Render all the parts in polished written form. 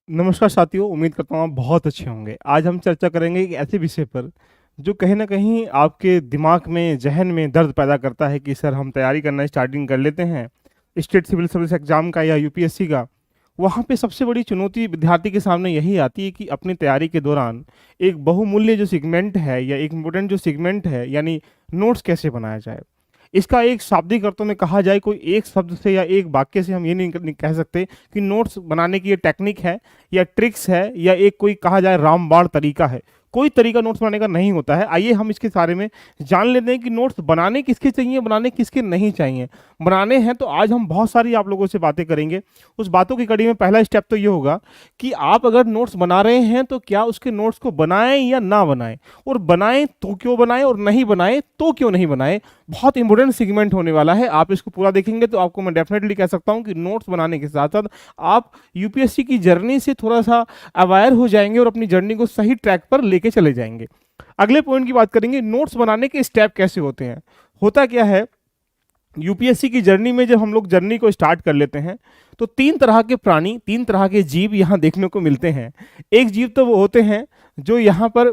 नमस्कार साथियों, उम्मीद करता हूँ आप बहुत अच्छे होंगे। आज हम चर्चा करेंगे एक ऐसे विषय पर जो कहीं न कहीं आपके दिमाग में, ज़हन में दर्द पैदा करता है कि सर हम तैयारी करना स्टार्टिंग कर लेते हैं, स्टेट सिविल सर्विस एग्ज़ाम का या यूपीएससी का। वहाँ पे सबसे बड़ी चुनौती विद्यार्थी के सामने यही आती है कि अपनी तैयारी के दौरान एक बहुमूल्य जो सेगमेंट है या एक इम्पोर्टेंट जो सेगमेंट है यानी नोट्स कैसे बनाया जाए। इसका एक शाब्दिक अर्थों में कहा जाए, कोई एक शब्द से या एक वाक्य से हम ये नहीं कह सकते कि नोट्स बनाने की ये टेक्निक है या ट्रिक्स है या एक कोई कहा जाए रामबाण तरीका है। कोई तरीका नोट्स बनाने का नहीं होता है। आइए हम इसके बारे में जान लेते हैं कि नोट्स बनाने किसके चाहिए, बनाने किसके नहीं चाहिए। बनाने हैं तो आज हम बहुत सारी आप लोगों से बातें करेंगे। उस बातों की कड़ी में पहला स्टेप तो ये होगा कि आप अगर नोट्स बना रहे हैं तो क्या उसके नोट्स को बनाएं या ना बनाएं, और बनाएं तो क्यों बनाएं, और नहीं बनाएं तो क्यों नहीं बनाएं। बहुत इंपॉर्टेंट सेगमेंट होने वाला है। आप इसको पूरा देखेंगे तो आपको मैं डेफिनेटली कह सकता हूं कि नोट्स बनाने के साथ साथ आप यूपीएससी की जर्नी से थोड़ा सा अवेयर हो जाएंगे और अपनी जर्नी को सही ट्रैक पर लेके चले जाएंगे। अगले पॉइंट की बात करेंगे, नोट्स बनाने के स्टेप कैसे होते हैं। होता क्या है, यूपीएससी की जर्नी में जब हम लोग जर्नी को स्टार्ट कर लेते हैं तो तीन तरह के प्राणी, तीन तरह के जीव यहाँ देखने को मिलते हैं। एक जीव तो वो होते हैं जो यहाँ पर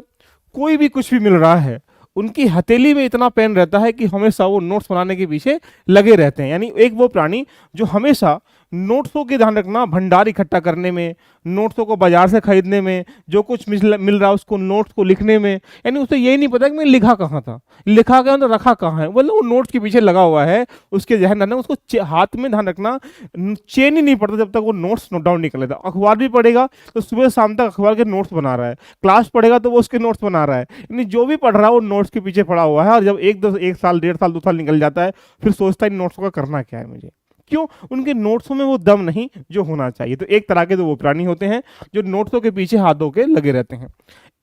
कोई भी कुछ भी मिल रहा है, उनकी हथेली में इतना पेन रहता है कि हमेशा वो नोट्स बनाने के पीछे लगे रहते हैं। यानी एक वो प्राणी जो हमेशा नोट्सों के ध्यान रखना, भंडार इकट्ठा करने में, नोट्सों को बाजार से खरीदने में, जो कुछ मिल रहा है उसको नोट्स को लिखने में, यानी उसे यही नहीं पता कि मैं लिखा कहाँ था, लिखा कहाँ तो रखा कहाँ है, मतलब वो नोट्स के पीछे लगा हुआ है। उसके ध्यान रखना, उसको हाथ में ध्यान रखना, चेन ही नहीं पड़ता जब तक वो नोट्स नोट डाउन नहीं कर लेता। अखबार भी पढ़ेगा तो सुबह शाम तक अखबार के नोट्स बना रहा है, क्लास पढ़ेगा तो वो उसके नोट्स बना रहा है, यानी जो भी पढ़ रहा है वो नोट्स के पीछे पड़ा हुआ है। और जब एक साल, 1.5 साल, 2 साल निकल जाता है, फिर सोचता है इन नोट्सों का करना क्या है मुझे। क्यों? उनके नोट्सों में वो दम नहीं जो होना चाहिए। तो एक तरह के तो वो प्राणी होते हैं जो नोट्सों के पीछे हाथ धो के लगे रहते हैं।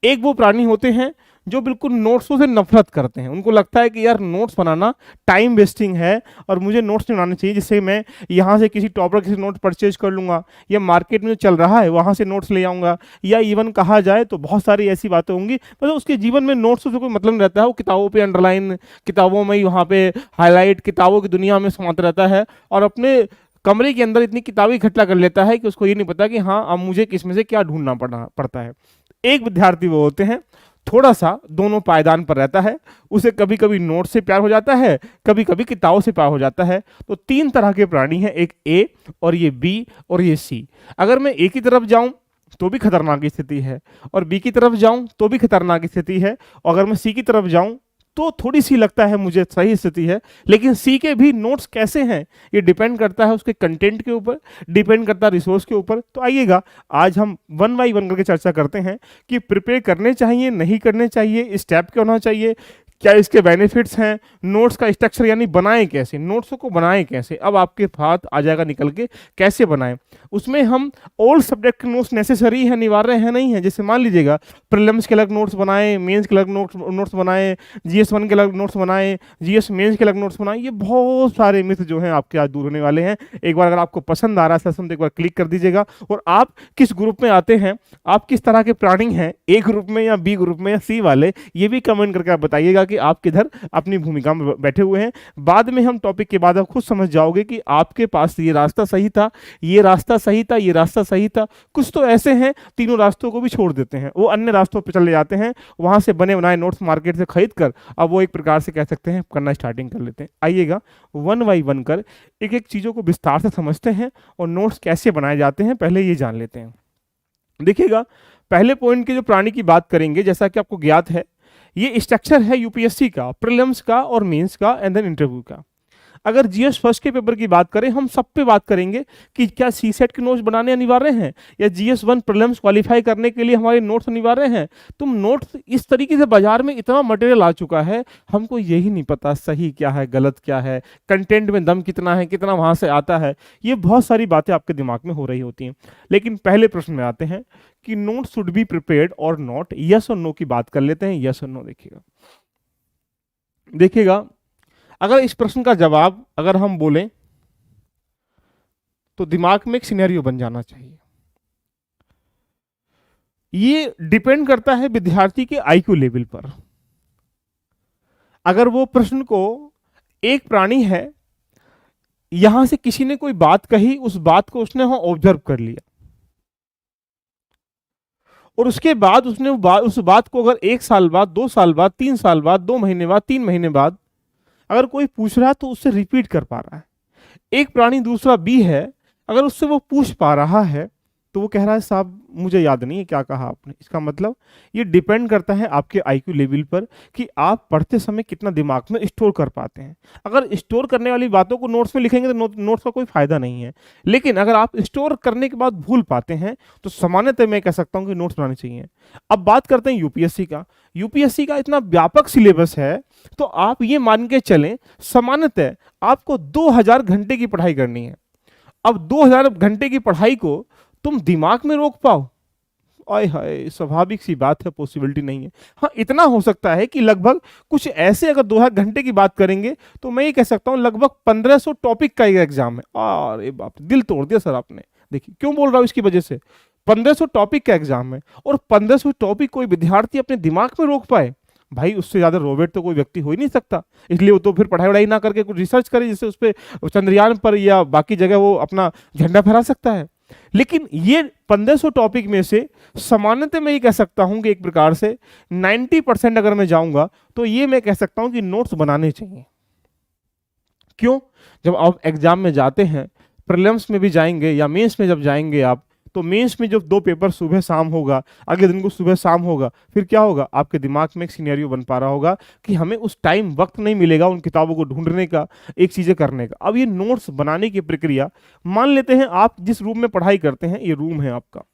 एक वो प्राणी होते हैं जो बिल्कुल नोट्सों से नफरत करते हैं। उनको लगता है कि यार नोट्स बनाना टाइम वेस्टिंग है और मुझे नोट्स नहीं बनाने चाहिए, जिससे मैं यहाँ से किसी टॉपर से नोट्स परचेज कर लूँगा या मार्केट में जो चल रहा है वहाँ से नोट्स ले आऊँगा, या इवन कहा जाए तो बहुत सारी ऐसी बातें होंगी मतलब उसके जीवन में नोट्स से कोई मतलब नहीं रहता है। वो किताबों पे अंडरलाइन, किताबों में ही वहाँ पे हाईलाइट, किताबों की दुनिया में समाता रहता है और अपने कमरे के अंदर इतनी किताबें इकट्ठा कर लेता है कि उसको ये नहीं पता कि हाँ अब मुझे किस में से क्या ढूंढना पड़ता है। एक विद्यार्थी वो होते हैं थोड़ा सा दोनों पायदान पर रहता है, उसे कभी कभी नोट से प्यार हो जाता है, कभी कभी किताबों से प्यार हो जाता है। तो तीन तरह के प्राणी हैं, एक ए और ये बी और ये सी। अगर मैं ए की तरफ जाऊं तो भी खतरनाक स्थिति है, और बी की तरफ जाऊं तो भी खतरनाक स्थिति है, और अगर मैं सी की तरफ जाऊं तो थोड़ी सी लगता है मुझे सही स्थिति है। लेकिन सी के भी नोट्स कैसे हैं ये डिपेंड करता है उसके कंटेंट के ऊपर, डिपेंड करता है रिसोर्स के ऊपर। तो आइएगा आज हम वन बाई वन करके चर्चा करते हैं कि प्रिपेयर करने चाहिए, नहीं करने चाहिए, स्टेप क्या होना चाहिए, क्या इसके बेनिफिट्स हैं, नोट्स का स्ट्रक्चर यानी बनाएं कैसे, नोट्सों को बनाएं कैसे। अब आपके हाथ आ जाएगा निकल के कैसे बनाएं। उसमें हम ऑल सब्जेक्ट के नोट्स नेसेसरी है, अनिवार्य है नहीं है। जैसे मान लीजिएगा प्रीलिम्स के अलग नोट्स बनाएं, मेंस के अलग नोट्स बनाएं, जीएस 1 के अलग नोट्स बनाएं, जीएस मेंस के अलग नोट्स बनाएं। ये बहुत सारे मिथ जो हैं आपके आज दूर होने वाले हैं। एक बार अगर आपको पसंद आ रहा है सेशन तो एक बार क्लिक कर दीजिएगा। और आप किस ग्रुप में आते हैं, आप किस तरह के प्लानिंग हैं, ए ग्रुप में या बी ग्रुप में या सी वाले, ये भी कमेंट करके आप बताइएगा कि आप किधर अपनी भूमिका में बैठे हुए हैं। बाद में हम टॉपिक के बाद आप खुद समझ जाओगे कि आपके पास ये रास्ता सही था, ये रास्ता सही था, ये रास्ता सही था। कुछ तो ऐसे हैं तीनों रास्तों को भी छोड़ देते हैं, वो अन्य रास्तों पर चले जाते हैं, वहां से बने बनाए नोट्स मार्केट से खरीद कर अब वो एक प्रकार से कह सकते हैं करना स्टार्टिंग कर लेते हैं। आइएगा वन बाई वन कर एक एक चीजों को विस्तार से समझते हैं और नोट्स कैसे बनाए जाते हैं पहले ये जान लेते हैं। देखिएगा पहले पॉइंट के जो प्राणी की बात करेंगे, जैसा कि आपको ज्ञात है ये स्ट्रक्चर है यूपीएससी का, प्रीलिम्स का और मेंस का एंड देन इंटरव्यू का। अगर जीएस फर्स्ट के पेपर की बात करें, हम सब पे बात करेंगे कि क्या सी सेट के नोट्स बनाने अनिवार्य हैं या जीएस 1 प्रीलिम्स क्वालिफाई करने के लिए हमारे नोट्स अनिवार्य हैं। तुम नोट्स इस तरीके से बाजार में इतना मटेरियल आ चुका है, हमको यही नहीं पता सही क्या है गलत क्या है, कंटेंट में दम कितना है, कितना वहां से आता है। ये बहुत सारी बातें आपके दिमाग में हो रही होती हैं। लेकिन पहले प्रश्न में आते हैं कि नोट शुड बी प्रिपेयर्ड और नॉट, यस और नो की बात कर लेते हैं। यस और नो देखिएगा, देखिएगा अगर इस प्रश्न का जवाब अगर हम बोलें तो दिमाग में एक सिनेरियो बन जाना चाहिए। ये डिपेंड करता है विद्यार्थी के आईक्यू लेवल पर। अगर वो प्रश्न को एक प्राणी है, यहां से किसी ने कोई बात कही, उस बात को उसने वहां ऑब्जर्व कर लिया, और उसके बाद उसने उस बात को अगर 1 साल बाद, 2 साल बाद, 3 साल बाद, 2 महीने बाद, 3 महीने बाद अगर कोई पूछ रहा है तो उससे रिपीट कर पा रहा है। एक प्राणी दूसरा बी है, अगर उससे वो पूछ पा रहा है तो वो कह रहा है साहब मुझे याद नहीं है क्या कहा आपने। इसका मतलब ये डिपेंड करता है आपके आईक्यू लेवल पर कि आप पढ़ते समय कितना दिमाग में स्टोर कर पाते हैं। अगर स्टोर करने वाली बातों को नोट्स में लिखेंगे तो नोट्स का कोई फायदा नहीं है, लेकिन अगर आप स्टोर करने के बाद भूल पाते हैं तो सामान्यतः मैं कह सकता हूं कि नोट्स बनाने चाहिए। अब बात करते हैं यूपीएससी का। यूपीएससी का इतना व्यापक सिलेबस है तो आप ये मान के चलें सामान्यतः आपको 2000 घंटे की पढ़ाई करनी है। अब 2000 घंटे की पढ़ाई को तुम दिमाग में रोक पाओ, आय हाय स्वाभाविक सी बात है, पॉसिबिलिटी नहीं है। हाँ इतना हो सकता है कि लगभग कुछ ऐसे, अगर 2000 घंटे की बात करेंगे तो मैं ये कह सकता हूं लगभग 1500 टॉपिक का एक एग्जाम है। अरे बाप, दिल तोड़ दिया सर आपने। देखिए क्यों बोल रहा हूं, इसकी वजह से 1500 टॉपिक का एग्जाम है और 1500 टॉपिक कोई विद्यार्थी अपने दिमाग में रोक पाए, भाई उससे ज्यादा रोबोट तो कोई व्यक्ति हो ही नहीं सकता। इसलिए वो तो फिर पढ़ाई वढ़ाई ना करके कुछ रिसर्च करे जिससे उस पर चंद्रयान पर या बाकी जगह वो अपना झंडा फहरा सकता है। लेकिन ये 1500 टॉपिक में से सामान्यतः मैं ये कह सकता हूं कि एक प्रकार से 90% अगर मैं जाऊंगा तो ये मैं कह सकता हूं कि नोट्स बनाने चाहिए। क्यों? जब आप एग्जाम में जाते हैं, प्रीलिम्स में भी जाएंगे या मेंस में जब जाएंगे आप, तो मेंस में जब 2 पेपर सुबह शाम होगा, अगले दिन को सुबह शाम होगा, फिर क्या होगा, आपके दिमाग में एक सिनेरियो बन पा रहा होगा कि हमें उस टाइम वक्त नहीं मिलेगा उन किताबों को ढूंढने का, एक चीजें करने का। अब ये नोट्स बनाने की प्रक्रिया, मान लेते हैं आप जिस रूम में पढ़ाई करते हैं ये रूम है आपका,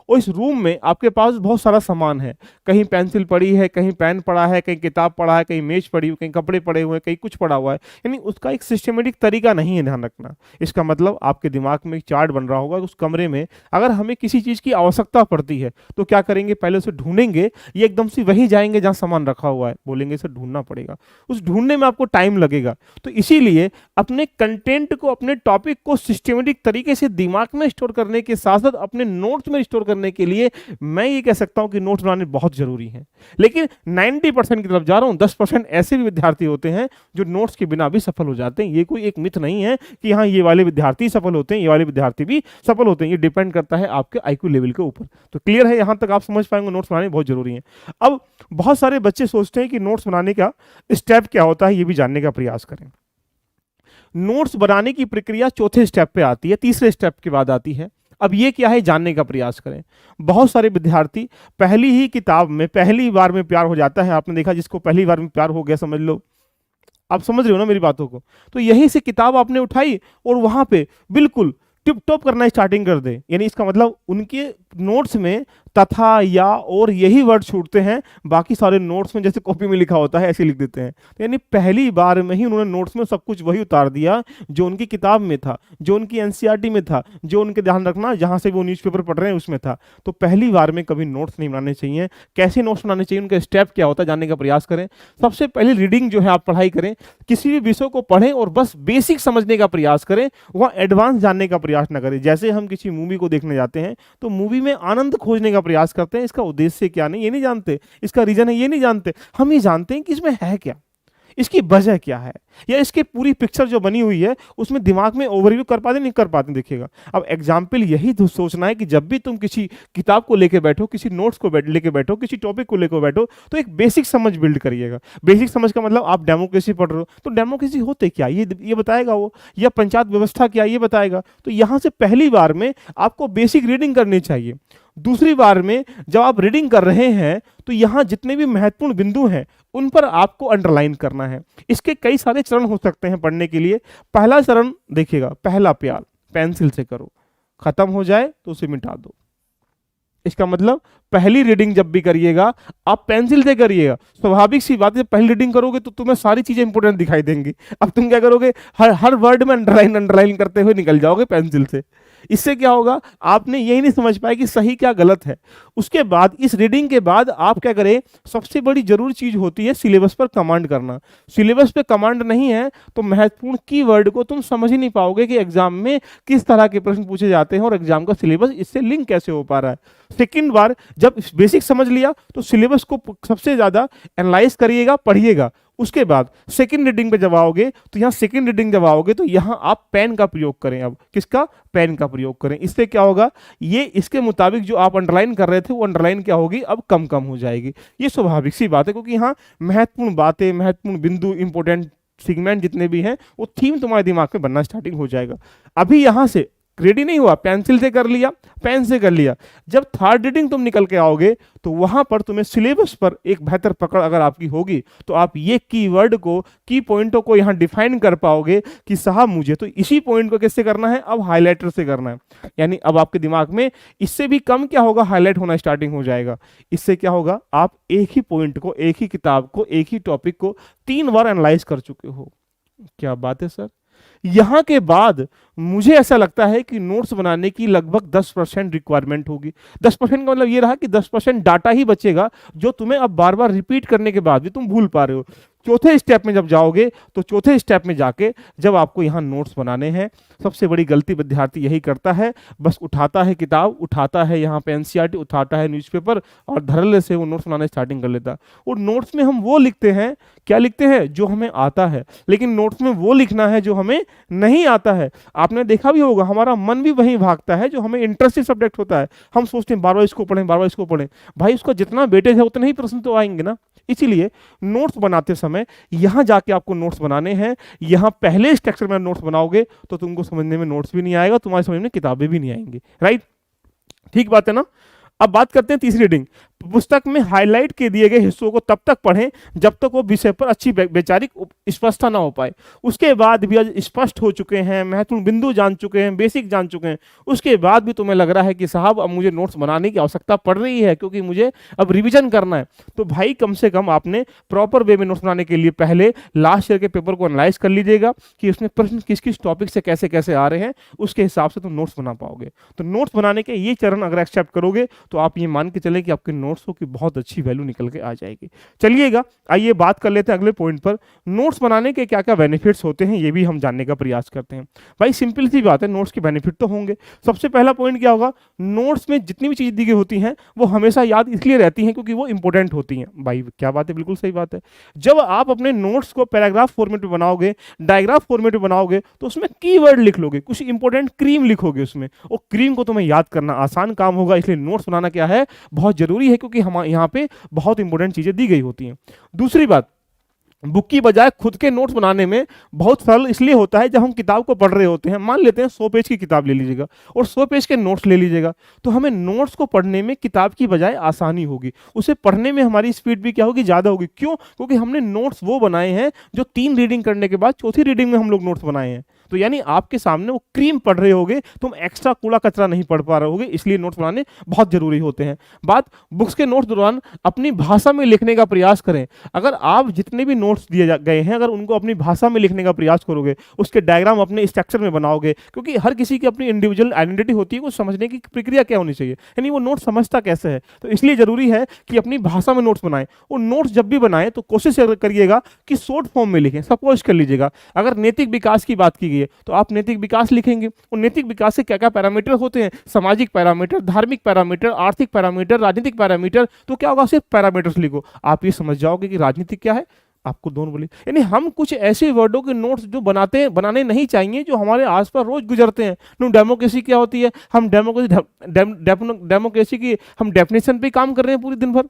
और इस रूम में आपके पास बहुत सारा सामान है, कहीं पेंसिल पड़ी है, कहीं पेन पड़ा है, कहीं किताब पड़ा है, कहीं मेज पड़ी हुई, कहीं कपड़े पड़े हुए हैं, कहीं कुछ पड़ा हुआ है, यानी उसका एक सिस्टमेटिक तरीका नहीं है, ध्यान रखना। इसका मतलब आपके दिमाग में एक चार्ट बन रहा होगा, उस कमरे में अगर हमें किसी चीज की आवश्यकता पड़ती है तो क्या करेंगे, पहले उसे ढूंढेंगे, ये एकदम से वहीं जाएंगे जहां सामान रखा हुआ है, बोलेंगे इसे ढूंढना पड़ेगा, उस ढूंढने में आपको टाइम लगेगा। तो इसीलिए अपने कंटेंट को, अपने टॉपिक को सिस्टमेटिक तरीके से दिमाग में स्टोर करने के साथ साथ अपने नोट्स में स्टोर करने के लिए मैं ये कह सकता हूं कि नोट्स बनाने बहुत जरूरी है। लेकिन 90% की तरफ जा रहा हूं, 10% ऐसे भी विद्यार्थी होते हैं जो नोट्स के बिना भी सफल हो जाते हैं। ये कोई एक मिथ नहीं है कि हाँ ये वाले विद्यार्थी सफल होते हैं, ये वाले विद्यार्थी भी सफल होते हैं, ये डिपेंड करता है आपके आईक्यू लेवल के ऊपर। तो क्लियर है, यहां तक आप समझ पाएंगे नोट्स बनाने बहुत जरूरी है। अब बहुत सारे बच्चे सोचते हैं कि नोट्स बनाने का स्टेप क्या होता है, ये भी जानने का प्रयास करें। नोट्स बनाने की प्रक्रिया चौथे स्टेप पे आती है, तीसरे स्टेप के बाद आती है। अब ये क्या है, जानने का प्रयास करें। बहुत सारे विद्यार्थी पहली ही किताब में पहली बार में प्यार हो जाता है। आपने देखा जिसको पहली बार में प्यार हो गया, समझ लो, आप समझ रहे हो ना मेरी बातों को, तो यहीं से किताब आपने उठाई और वहां पे बिल्कुल टिप टॉप करना स्टार्टिंग कर दे, यानी इसका मतलब उनके नोट्स में तथा या और यही वर्ड छूटते हैं, बाकी सारे नोट्स में जैसे कॉपी में लिखा होता है ऐसे लिख देते हैं। तो यानी पहली बार में ही उन्होंने नोट्स में सब कुछ वही उतार दिया जो उनकी किताब में था, जो उनकी एनसीईआरटी में था, जो उनके, ध्यान रखना, जहां से वो न्यूज़पेपर पढ़ रहे हैं उसमें था। तो पहली बार में कभी नोट्स नहीं बनाने चाहिए। कैसे नोट्स बनाने चाहिए, उनका स्टेप क्या होता है, जानने का प्रयास करें। सबसे पहले रीडिंग जो है आप पढ़ाई करें, किसी भी विषय को पढ़ें और बस बेसिक समझने का प्रयास करें, वह एडवांस जानने का प्रयास न करें। जैसे हम किसी मूवी को देखने जाते हैं तो मूवी में आनंद खोजने का प्रयास करते हैं, इसका उद्देश्य क्या नहीं ये नहीं जानते, इसका रीजन है ये नहीं जानते, हम ये जानते हैं कि इसमें है क्या, इसकी वजह क्या है, या इसकी पूरी पिक्चर जो बनी हुई है उसमें दिमाग में ओवरव्यू कर पाते नहीं कर पाते। देखिएगा, अब एग्जाम्पल यही तो सोचना है कि जब भी तुम किसी किताब को लेके बैठो, किसी नोट्स को लेके बैठो, किसी टॉपिक को लेकर बैठो, तो एक बेसिक समझ बिल्ड करिएगा। बेसिक समझ का मतलब आप डेमोक्रेसी पढ़ रहे हो तो डेमोक्रेसी होते क्या ये बताएगा वो, या पंचायत व्यवस्था क्या ये बताएगा। तो यहां से पहली बार में आपको बेसिक रीडिंग करनी चाहिए। दूसरी बार में जब आप रीडिंग कर रहे हैं तो यहां जितने भी महत्वपूर्ण बिंदु हैं उन पर आपको अंडरलाइन करना है। इसके कई सारे चरण हो सकते हैं पढ़ने के लिए। पहला चरण देखिएगा, पहला प्यार पेंसिल से करो, खत्म हो जाए तो उसे मिटा दो। इसका मतलब पहली रीडिंग जब भी करिएगा आप पेंसिल से करिएगा। स्वाभाविक सी बात है, पहली रीडिंग करोगे तो तुम्हें सारी चीजें इंपोर्टेंट दिखाई देंगी। अब तुम क्या करोगे, हर वर्ड में अंडरलाइन करते हुए निकल जाओगे पेंसिल से। इससे क्या होगा, आपने यही नहीं समझ पाए कि सही क्या गलत है। उसके बाद इस रीडिंग के बाद आप क्या करें, सबसे बड़ी जरूरी चीज होती है सिलेबस पर कमांड करना। सिलेबस पे कमांड नहीं है तो महत्वपूर्ण कीवर्ड को तुम समझ ही नहीं पाओगे कि एग्जाम में किस तरह के प्रश्न पूछे जाते हैं और एग्जाम का सिलेबस इससे लिंक कैसे हो पा रहा है। सेकेंड बार जब बेसिक समझ लिया तो सिलेबस को सबसे ज्यादा एनालाइज करिएगा, पढ़िएगा, उसके बाद सेकंड रीडिंग पे जब आओगे तो यहाँ सेकंड रीडिंग जब आओगे तो यहाँ आप पेन का प्रयोग करें। अब किसका? पेन का प्रयोग करें। इससे क्या होगा, ये इसके मुताबिक जो आप अंडरलाइन कर रहे थे वो अंडरलाइन क्या होगी, अब कम कम हो जाएगी। ये स्वाभाविक सी बात है, क्योंकि यहाँ महत्वपूर्ण बातें, महत्वपूर्ण बिंदु, इंपॉर्टेंट सेगमेंट जितने भी हैं वो थीम तुम्हारे दिमाग में बनना स्टार्टिंग हो जाएगा। अभी यहाँ से रेडी नहीं हुआ, पेंसिल से कर लिया, पेन से कर लिया, जब थर्ड रीडिंग तुम निकल के आओगे तो वहां पर तुम्हें सिलेबस पर एक बेहतर पकड़ अगर आपकी होगी तो आप ये कीवर्ड को, की पॉइंटों को यहां डिफाइन कर पाओगे कि साहब मुझे तो इसी पॉइंट को किससे करना है, अब हाईलाइटर से करना है। यानी अब आपके दिमाग में इससे भी कम क्या होगा, हाईलाइट होना स्टार्टिंग हो जाएगा। इससे क्या होगा, आप एक ही पॉइंट को, एक ही किताब को, एक ही टॉपिक को 3 बार एनालाइज कर चुके हो। क्या बात है सर। यहां के बाद मुझे ऐसा लगता है कि नोट्स बनाने की लगभग 10% रिक्वायरमेंट होगी। 10% का मतलब ये रहा कि 10% डाटा ही बचेगा जो तुम्हें अब बार बार रिपीट करने के बाद भी तुम भूल पा रहे हो। चौथे स्टेप में जब जाओगे तो चौथे स्टेप में जाके जब आपको यहाँ नोट्स बनाने हैं, सबसे बड़ी गलती विद्यार्थी यही करता है, बस उठाता है किताब, उठाता है यहाँ पे एनसीईआरटी, उठाता है न्यूज़पेपर और धड़ल्ले से वो नोट्स बनाना स्टार्टिंग कर लेता है। और नोट्स में हम वो लिखते हैं, क्या लिखते हैं, जो हमें आता है, लेकिन नोट्स में वो लिखना है जो हमें नहीं आता है। आपने देखा भी होगा हमारा मन भी वहीं भागता है जो हमें इंटरेस्टिंग सब्जेक्ट होता है, हम सोचते हैं बार बार इसको पढ़ें, बार बार इसको पढ़ें। भाई उसका जितना वेटेज है उतने ही प्रश्न तो आएंगे ना। इसीलिए नोट्स बनाते समय यहां जाके आपको नोट्स बनाने हैं। यहां पहले स्ट्रक्चर में नोट्स बनाओगे तो तुमको समझने में नोट्स भी नहीं आएगा, तुम्हारे समझ में किताबें भी नहीं आएंगी। राइट, ठीक बात है ना। अब बात करते हैं तीसरी रीडिंग। पुस्तक में हाईलाइट के दिए गए हिस्सों को तब तक पढ़ें जब तक वो विषय पर अच्छी वैचारिक स्पष्टता ना हो पाए। उसके बाद भी आज स्पष्ट हो चुके हैं, महत्वपूर्ण बिंदु जान चुके हैं, बेसिक जान चुके हैं, उसके बाद भी तुम्हें लग रहा है कि साहब अब मुझे नोट्स बनाने की आवश्यकता पड़ रही है क्योंकि मुझे अब रिविजन करना है, तो भाई कम से कम आपने प्रॉपर वे में नोट्स बनाने के लिए पहले लास्ट ईयर के पेपर को एनालाइज कर लीजिएगा कि उसमें प्रश्न किस किस टॉपिक से कैसे कैसे आ रहे हैं, उसके हिसाब से तुम नोट्स बना पाओगे। तो नोट्स बनाने के ये चरण अगर एक्सेप्ट करोगे तो आप ये मान के चलें कि आपके नोट्सों की बहुत अच्छी वैल्यू निकल के आ जाएगी। चलिएगा, आइए बात कर लेते हैं अगले पॉइंट पर। नोट्स बनाने के क्या क्या बेनिफिट्स होते हैं ये भी हम जानने का प्रयास करते हैं। भाई सिंपल सी बात है, नोट्स के बेनिफिट तो होंगे। सबसे पहला पॉइंट क्या होगा, नोट्स में जितनी भी चीज़ दी गई होती हैं वो हमेशा याद इसलिए रहती हैं क्योंकि वो इंपॉर्टेंट होती हैं। भाई क्या बात है, बिल्कुल सही बात है। जब आप अपने नोट्स को पैराग्राफ फॉर्मेट में बनाओगे, डायग्राफ फॉर्मेट में बनाओगे तो उसमें कीवर्ड लिख लोगे, कुछ इंपॉर्टेंट क्रीम लिखोगे उसमें, और क्रीम को तुम्हें याद करना आसान काम होगा। इसलिए नोट्स बनाना क्या है, बहुत जरूरी है, क्योंकि हम यहाँ पे बहुत इंपॉर्टेंट चीजें दी गई होती हैं। दूसरी बात, बुक की बजाय खुद के नोट्स बनाने में बहुत सरल इसलिए होता है, जब हम किताब को पढ़ रहे होते हैं, मान लेते हैं 100 पेज की किताब ले लीजिएगा और 100 पेज के नोट्स ले लीजिएगा, तो हमें नोट्स को पढ़ने में किताब की बजाय आसानी होगी, उसे पढ़ने में हमारी स्पीड भी क्या होगी, ज़्यादा होगी। क्यों? क्योंकि हमने नोट्स वो बनाए हैं जो 3 रीडिंग करने के बाद चौथी रीडिंग में हम लोग नोट्स बनाए हैं। तो यानी आपके सामने वो क्रीम पढ़ रहे होगे, तुम एक्स्ट्रा कूड़ा कचरा नहीं पढ़ पा रहे होगे, इसलिए नोट्स बनाने बहुत जरूरी होते हैं। बात बुक्स के नोट्स दौरान अपनी भाषा में लिखने का प्रयास करें। अगर आप जितने भी नोट्स दिए गए हैं अगर उनको अपनी भाषा में लिखने का प्रयास करोगे, उसके डायग्राम अपने स्ट्रक्चर में बनाओगे, क्योंकि हर किसी की अपनी इंडिविजुअल आइडेंटिटी होती है, को समझने की प्रक्रिया क्या होनी चाहिए, यानी वो नोट समझता कैसे है। तो इसलिए जरूरी है कि अपनी भाषा में नोट्स बनाएं। और नोट्स जब भी बनाएं तो कोशिश करिएगा कि शॉर्ट फॉर्म में लिखें। सपोज कर लीजिएगा अगर नैतिक विकास की बात की गई है तो आप नैतिक विकास लिखेंगे, और नैतिक विकास से क्या क्या पैरामीटर होते हैं, सामाजिक पैरामीटर, धार्मिक पैरामीटर, आर्थिक पैरामीटर, राजनीतिक पैरामीटर, तो क्या होगा, सिर्फ पैरामीटर्स लिखो, आप ये समझ जाओगे कि राजनीतिक क्या है, आपको दोनों बोले। यानी हम कुछ ऐसे वर्डों के नोट्स जो बनाने नहीं चाहिए, जो हमारे आसपास रोज गुजरते हैं। डेमोक्रेसी क्या होती है, हम डेमोक्रेसी की हम डेफिनेशन पे काम कर रहे हैं पूरे दिन भर,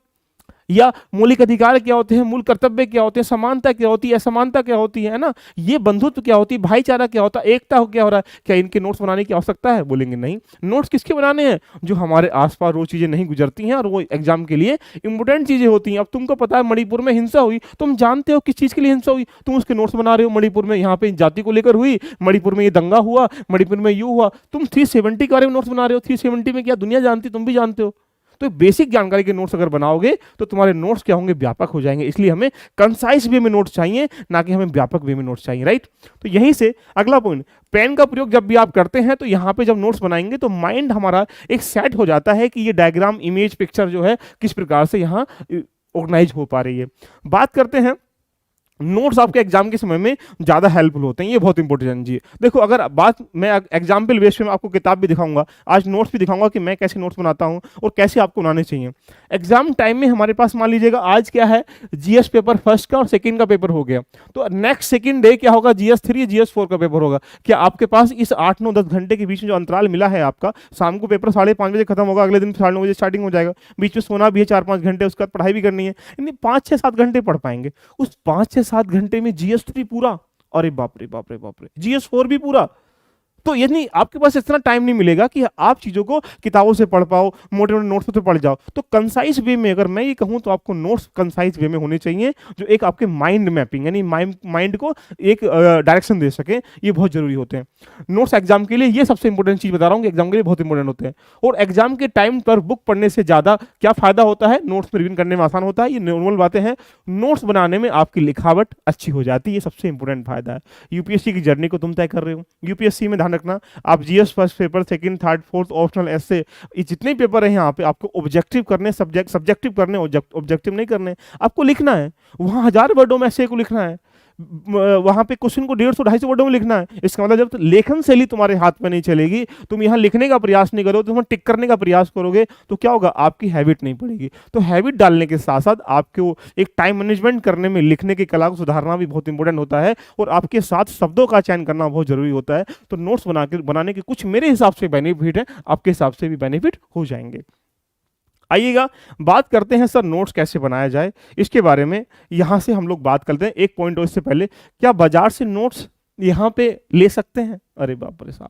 या मौलिक अधिकार क्या होते हैं, मूल कर्तव्य क्या होते हैं, समानता क्या होती है, असमानता क्या होती है ना, ये बंधुत्व क्या होती है, भाईचारा क्या होता है, एकता क्या हो रहा है, क्या इनके नोट्स बनाने की आवश्यकता है? बोलेंगे नहीं। नोट्स किसके बनाने हैं, जो हमारे आसपास रोज चीजें नहीं गुजरती हैं और वो एग्जाम के लिए इंपॉर्टेंट चीजें होती हैं। अब तुमको पता है मणिपुर में हिंसा हुई, तुम जानते हो किस चीज के लिए हिंसा हुई, तुम उसके नोट्स बना रहे हो। मणिपुर में यहाँ पे जाति को लेकर हुई, मणिपुर में ये दंगा हुआ, मणिपुर में यू हुआ, तुम 370 के बारे में नोट्स बना रहे हो। 370 में क्या दुनिया जानती, तुम भी जानते हो। तो बेसिक जानकारी के नोट्स अगर बनाओगे तो तुम्हारे नोट्स क्या होंगे, व्यापक हो जाएंगे। इसलिए हमें कंसाइज वे में नोट्स चाहिए, ना कि हमें व्यापक वे में नोट्स चाहिए। राइट, तो यहीं से अगला पॉइंट, पेन का प्रयोग जब भी आप करते हैं तो यहाँ पे जब नोट्स बनाएंगे तो माइंड हमारा एक सेट हो जाता है कि ये डायग्राम, इमेज, पिक्चर जो है किस प्रकार से यहाँ ऑर्गेनाइज हो पा रही है। बात करते हैं नोट्स आपके एग्जाम के समय में ज़्यादा हेल्पफुल होते हैं, ये बहुत इंपॉर्टेंट जी। देखो अगर बात मैं एग्जाम्पल बेस पे मैं आपको किताब भी दिखाऊंगा, आज नोट्स भी दिखाऊंगा कि मैं कैसे नोट्स बनाता हूँ और कैसे आपको बनाने चाहिए। एग्जाम टाइम में हमारे पास मान लीजिएगा आज क्या है, जीएस पेपर फर्स्ट का और सेकंड का पेपर हो गया, तो नेक्स्ट सेकंड डे क्या होगा, जीएस 3 जीएस 4 का पेपर होगा। क्या आपके पास इस 8 9 10 घंटे के बीच में जो अंतराल मिला है आपका, शाम को पेपर 5:30 बजे खत्म होगा, अगले दिन 9:30 बजे स्टार्टिंग हो जाएगा, बीच में सोना भी है 4 5 घंटे, उसके बाद पढ़ाई भी करनी है, यानी 5 6 7 घंटे पढ़ पाएंगे। उस 5 6 7 घंटे में जीएस 3 पूरा, अरे बाप रे बाप रे बाप रे, जीएस 4 भी पूरा। तो यानी आपके पास इतना टाइम नहीं मिलेगा कि आप चीजों को किताबों से पढ़ पाओ, मोटे मोटे नोट्स से पढ़ जाओ। तो कंसाइज वे में अगर मैं ये कहूं तो आपको नोट्स कंसाइज वे में होने चाहिए, जो एक आपके माइंड मैपिंग यानी माइंड को एक डायरेक्शन दे सके, ये बहुत जरूरी होते हैं नोट्स एग्जाम के लिए। ये सबसे इंपॉर्टेंट चीज बता रहा हूँ कि एग्जाम के लिए बहुत इंपॉर्टेंट होते हैं। और एग्जाम के टाइम पर बुक पढ़ने से ज्यादा क्या फायदा होता है, नोट्स पर रिवीजन करने में आसान होता है, ये नॉर्मल बातें हैं। नोट्स बनाने में आपकी लिखावट अच्छी हो जाती है, ये सबसे इंपॉर्टेंट फायदा है। यूपीएससी की जर्नी को तुम तय कर रहे हो, यूपीएससी में ध्यान रखना, आप GS first paper, second, third, fourth, optional, ऐसे ये जितने पेपर हैं यहाँ पे आपको ऑब्जेक्टिव करने, सब्जेक्टिव करने, ऑब्जेक्टिव नहीं करने, आपको लिखना है। वहाँ 1000 वर्डों में ऐसे को लिखना है, वहां पे क्वेश्चन को 150 250 वर्डों में लिखना है। इसका मतलब जब लेखन शैली तुम्हारे हाथ में नहीं चलेगी, तुम यहाँ लिखने का प्रयास नहीं करोगे, तुम टिक करने का प्रयास करोगे, तो क्या होगा, आपकी हैबिट नहीं पड़ेगी। तो हैबिट डालने के साथ साथ आपको एक टाइम मैनेजमेंट करने में, लिखने की कला को सुधारना भी बहुत इंपॉर्टेंट होता है, और आपके साथ शब्दों का चयन करना बहुत जरूरी होता है। तो नोट्स बनाने के कुछ मेरे हिसाब से बेनिफिट है, आपके हिसाब से भी बेनिफिट हो जाएंगे। आइएगा बात करते हैं सर नोट्स कैसे बनाया जाए, इसके बारे में यहां से हम लोग बात करते हैं। एक पॉइंट इससे पहले, क्या बाजार से नोट्स यहां पे ले सकते हैं? अरे बाप रे साहब,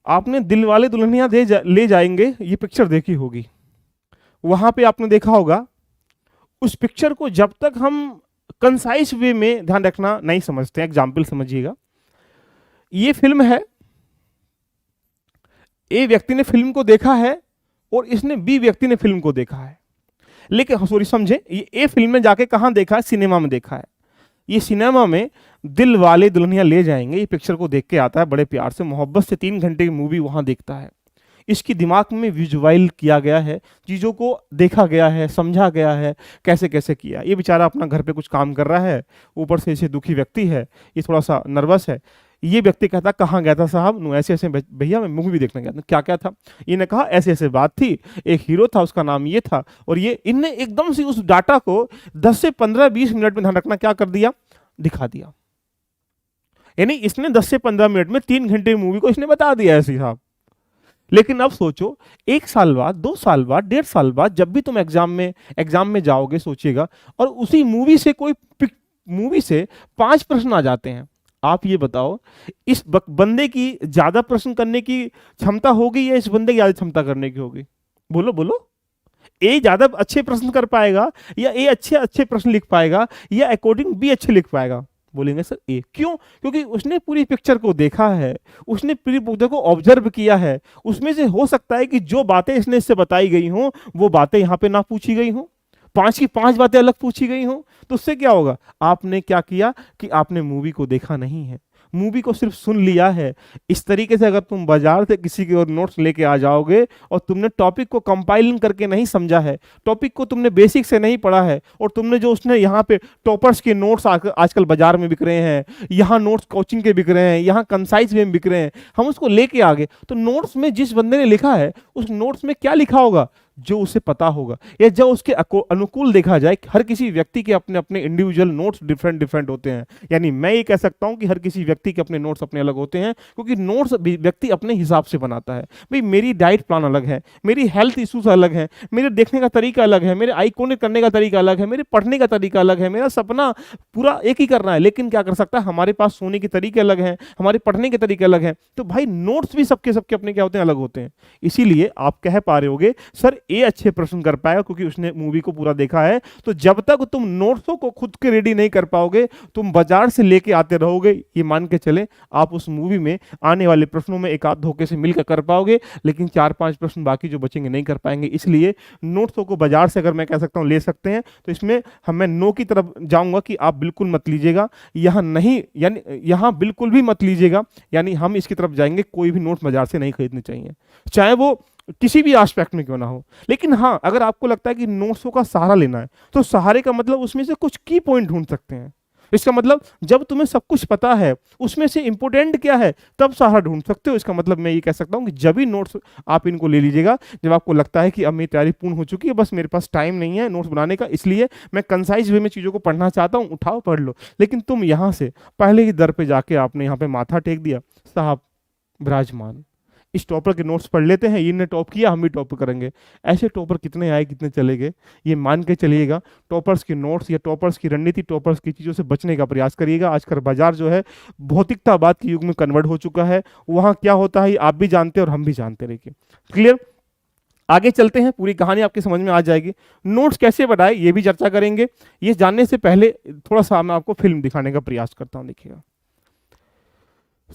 आपने दिलवाले दुल्हनिया ले जाएंगे ये पिक्चर देखी होगी, वहां पे आपने देखा होगा उस पिक्चर को जब तक हम कंसाइज वे में, ध्यान रखना, नहीं समझते, एग्जाम्पल समझिएगा। ये फिल्म है, ए व्यक्ति ने फिल्म को देखा है और इसने बी व्यक्ति ने फिल्म को देखा है, लेकिन सॉरी समझे, ये ए फिल्म में जाके कहां देखा है, सिनेमा में देखा है। ये सिनेमा में दिल वाले दुल्हनिया ले जाएंगे, ये पिक्चर को देख के आता है बड़े प्यार से, मोहब्बत से 3 घंटे की मूवी वहां देखता है। इसकी दिमाग में विजुअल किया गया है, चीज़ों को देखा गया है, समझा गया है, कैसे कैसे किया। ये बेचारा अपना घर पे कुछ काम कर रहा है, ऊपर से इसे दुखी व्यक्ति है, ये थोड़ा सा नर्वस है। ये व्यक्ति कहता कहाँ गया था साहब, नु ऐसे ऐसे, भैया मैं मूवी देखने गया था। क्या क्या था? ये ने कहा ऐसे ऐसे बात थी, एक हीरो था, उसका नाम ये था, और ये इनने एकदम से उस डाटा को 10 से 15 20 मिनट में, ध्यान रखना, क्या कर दिया, दिखा दिया। यानी इसने 10 से 15 मिनट में 3 घंटे की मूवी को इसने बता दिया ऐसे साहब। लेकिन अब सोचो 1 साल बाद, 2 साल बाद, 1.5 साल बाद, जब भी तुम एग्जाम में जाओगे, सोचिएगा, और उसी मूवी से मूवी से 5 प्रश्न आ जाते हैं। आप ये बताओ, इस बंदे की ज्यादा प्रश्न करने की क्षमता होगी या इस बंदे की ज्यादा क्षमता करने की होगी? बोलो बोलो। ए ज्यादा अच्छे प्रश्न कर पाएगा, या ए अच्छे अच्छे प्रश्न लिख पाएगा, या अकॉर्डिंग बी अच्छे लिख पाएगा? बोलेंगे सर ए। क्यों? क्योंकि उसने पूरी पिक्चर को देखा है, उसने पूरी पिक्चर को ऑब्जर्व किया है। उसमें से हो सकता है कि जो बातें इसने इससे बताई गई हों, वो बातें यहाँ पे ना पूछी गई हों, 5 की 5 बातें अलग पूछी गई हों। तो उससे क्या होगा, आपने क्या किया कि आपने मूवी को देखा नहीं है, मूवी को सिर्फ सुन लिया है। इस तरीके से अगर तुम बाजार से किसी की और नोट्स लेके आ जाओगे और तुमने टॉपिक को कंपाइलिंग करके नहीं समझा है, टॉपिक को तुमने बेसिक से नहीं पढ़ा है, और तुमने जो उसने यहाँ पे टॉपर्स के नोट्स आजकल बाजार में बिक रहे हैं, यहाँ नोट्स कोचिंग के बिक रहे हैं, यहाँ कंसाइज में बिक रहे हैं, हम उसको लेके आ गए, तो नोट्स में जिस बंदे ने लिखा है उस नोट्स में क्या लिखा होगा, जो उसे पता होगा, या जो उसके अनुकूल देखा जाए। हर किसी व्यक्ति के अपने अपने इंडिविजुअल नोट्स डिफरेंट डिफरेंट होते हैं। यानी मैं ये कह सकता हूं कि हर किसी व्यक्ति के अपने नोट्स अपने अलग होते हैं, क्योंकि नोट्स व्यक्ति अपने हिसाब से बनाता है। भाई मेरी डाइट प्लान अलग है, मेरी हेल्थ इश्यूज अलग है, मेरे देखने का तरीका अलग है, मेरे आइकॉनिक करने का तरीका अलग है, मेरे पढ़ने का तरीका अलग है, मेरा सपना पूरा एक ही करना है। लेकिन क्या कर सकता है, हमारे पास सोने के तरीके अलग हैं, हमारे पढ़ने के तरीके अलग हैं। तो भाई नोट्स भी सबके सबके अपने क्या होते हैं, अलग होते हैं। इसीलिए आप कह पा रहे होगे सर ए अच्छे प्रश्न कर पाएगा क्योंकि उसने मूवी को पूरा देखा है। तो जब तक तुम नोट्सों को खुद के रेडी नहीं कर पाओगे, तुम बाजार से लेके आते रहोगे, ये मान के चले आप उस मूवी में आने वाले प्रश्नों में एक आध धोखे से मिलकर कर पाओगे, लेकिन 4-5 प्रश्न बाकी जो बचेंगे नहीं कर पाएंगे। इसलिए नोट्सों को बाजार से, अगर मैं कह सकता हूं, ले सकते हैं। तो इसमें मैं नो की तरफ जाऊंगा कि आप बिल्कुल मत लीजिएगा, यहां नहीं, यानी यहां बिल्कुल भी मत लीजिएगा। यानी हम इसकी तरफ जाएंगे, कोई भी नोट्स बाजार से नहीं खरीदने चाहिए, चाहे वो किसी भी एस्पेक्ट में क्यों ना हो। लेकिन हाँ, अगर आपको लगता है कि नोट्सों का सहारा लेना है, तो सहारे का मतलब उसमें से कुछ की पॉइंट ढूंढ सकते हैं। इसका मतलब जब तुम्हें सब कुछ पता है, उसमें से इंपॉर्टेंट क्या है, तब सहारा ढूंढ सकते हो। इसका मतलब मैं ये कह सकता हूँ कि जब भी नोट्स आप इनको ले लीजिएगा, जब आपको लगता है कि अब मेरी तैयारी पूर्ण हो चुकी है, बस मेरे पास टाइम नहीं है नोट्स बनाने का, इसलिए मैं कंसाइज वे में चीज़ों को पढ़ना चाहता हूँ, उठाओ पढ़ लो। लेकिन तुम यहाँ से पहले ही दर पे जाके आपने यहाँ पे माथा टेक दिया, साहब विराजमान, इस टॉपर के नोट्स पढ़ लेते हैं, इनने टॉप किया हम भी टॉप करेंगे। ऐसे टॉपर कितने आए कितने चले गए, ये मान के चलिएगा। टॉपर्स के नोट्स या टॉपर्स की रणनीति, टॉपर्स की चीज़ों से बचने का प्रयास करिएगा। आजकल बाजार जो है भौतिकतावाद के युग में कन्वर्ट हो चुका है। वहाँ क्या होता है आप भी जानते हैं और हम भी जानते रहिए। क्लियर? आगे चलते हैं, पूरी कहानी आपकी समझ में आ जाएगी। नोट्स कैसे बनाए ये भी चर्चा करेंगे। ये जानने से पहले थोड़ा सा मैं आपको फिल्म दिखाने का प्रयास करता हूँ। देखिएगा,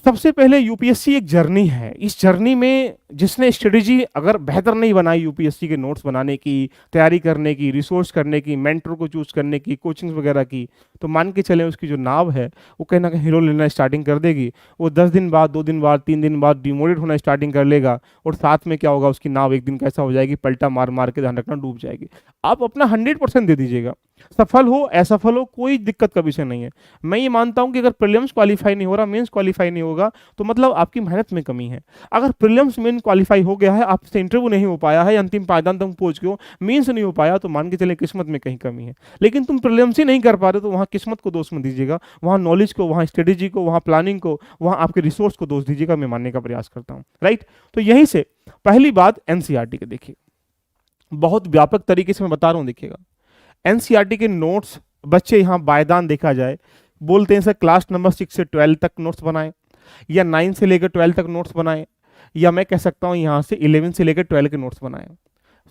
सबसे पहले यूपीएससी एक जर्नी है। इस जर्नी में जिसने स्ट्रेटेजी अगर बेहतर नहीं बनाई यूपीएससी के नोट्स बनाने की, तैयारी करने की, रिसोर्स करने की, मेंटर को चूज करने की, कोचिंग्स वगैरह की, तो मान के चलें उसकी जो नाव है वो कहीं ना कहीं हिलो लेना स्टार्टिंग कर देगी। वो 10 दिन बाद, 2 दिन बाद, 3 दिन बाद डिमोटिवेट होना स्टार्टिंग कर लेगा, और साथ में क्या होगा, उसकी नाव एक दिन कैसा हो जाएगी, पलटा मार मार के, ध्यान रखना, डूब जाएगी। आप अपना 100% दे दीजिएगा, सफल हो असफल हो कोई दिक्कत का विषय नहीं है। मैं ये मानता हूं कि अगर प्रीलिम्स क्वालीफाई नहीं हो रहा, मेंस क्वालीफाई नहीं होगा, तो मतलब आपकी मेहनत में कमी है। अगर प्रीलिम्स मेन क्वालीफाई हो गया है, आपसे इंटरव्यू नहीं हो पाया है, अंतिम पायदान तक पहुंच गए हो, मेंस नहीं हो पाया, तो मान के चले किस्मत में कहीं कमी है। लेकिन तुम प्रीलिम्स ही नहीं कर पा रहे, तो वहाँ किस्मत को दोष मत दीजिएगा, वहाँ नॉलेज को, वहाँ स्ट्रेटेजी को, वहाँ प्लानिंग को, वहाँ आपके रिसोर्स को दोष दीजिएगा। मैं मानने का प्रयास करता हूँ, राइट। तो यहीं से पहली बात एनसीईआरटी के देखिए, बहुत व्यापक तरीके से मैं बता रहा हूँ। देखिएगा, एनसीईआरटी के नोट्स बच्चे यहाँ बायदान देखा जाए, बोलते हैं सर क्लास नंबर 6 से 12 तक नोट्स बनाए, या 9 से लेकर 12 तक नोट्स बनाए, या मैं कह सकता हूँ यहाँ से 11 से लेकर 12 के नोट्स बनाए।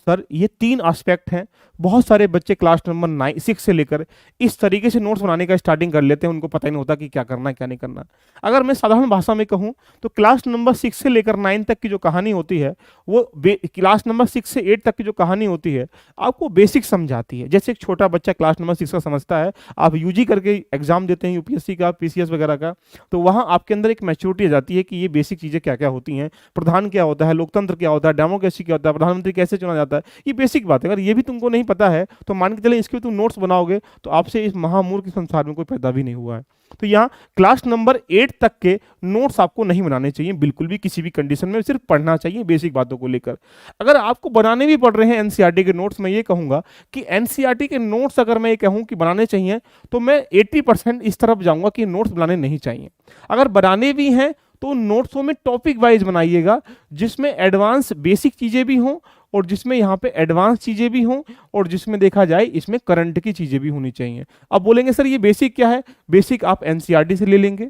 सर ये 3 एस्पेक्ट हैं। बहुत सारे बच्चे क्लास नंबर 6 से लेकर इस तरीके से नोट्स बनाने का स्टार्टिंग कर लेते हैं, उनको पता ही नहीं होता कि क्या करना है क्या नहीं करना। अगर मैं साधारण भाषा में कहूँ तो क्लास नंबर 6 से लेकर 9 तक की जो कहानी होती है, वो क्लास नंबर 6 से 8 तक की जो कहानी होती है, आपको बेसिक समझाती है। जैसे एक छोटा बच्चा क्लास नंबर 6 का समझता है, आप यूजी करके एग्जाम देते हैं यूपीएससी का, पीसीएस वगैरह का, तो वहाँ आपके अंदर एक मैच्योरिटी आ जाती है कि ये बेसिक चीज़ें क्या क्या होती हैं, प्रधान क्या होता है, लोकतंत्र क्या होता है, डेमोक्रेसी क्या होता है, प्रधानमंत्री कैसे चुना जाता है, ये बेसिक बात है। अगर ये भी तुमको नहीं पता है तो मान के चले इसके तुम नोट्स बनाओगे तो आपसे इस महामूर्ख संसार में कोई पैदा भी नहीं हुआ है। तो यहाँ क्लास नंबर 8 तक के नोट्स आपको नहीं बनाने चाहिए बिल्कुल भी, किसी भी कंडीशन में, सिर्फ पढ़ना चाहिए बेसिक बातों को लेकर। अगर आपको बनाने भी पड़ रहे हैं एनसीईआरटी के नोट्स, मैं ये कहूंगा कि एनसीईआरटी के नोट्स अगर मैं ये कहूँ कि बनाने चाहिए, तो मैं 80% इस तरफ जाऊंगा कि नोट्स बनाने नहीं चाहिए। अगर बनाने भी हैं तो नोट्सों में टॉपिक वाइज बनाइएगा, जिसमें एडवांस बेसिक चीज़ें भी हों, और जिसमें यहाँ पे एडवांस चीज़ें भी हों, और जिसमें देखा जाए इसमें करंट की चीज़ें भी होनी चाहिए। अब बोलेंगे सर ये बेसिक क्या है? बेसिक आप एनसीईआरटी से ले लेंगे,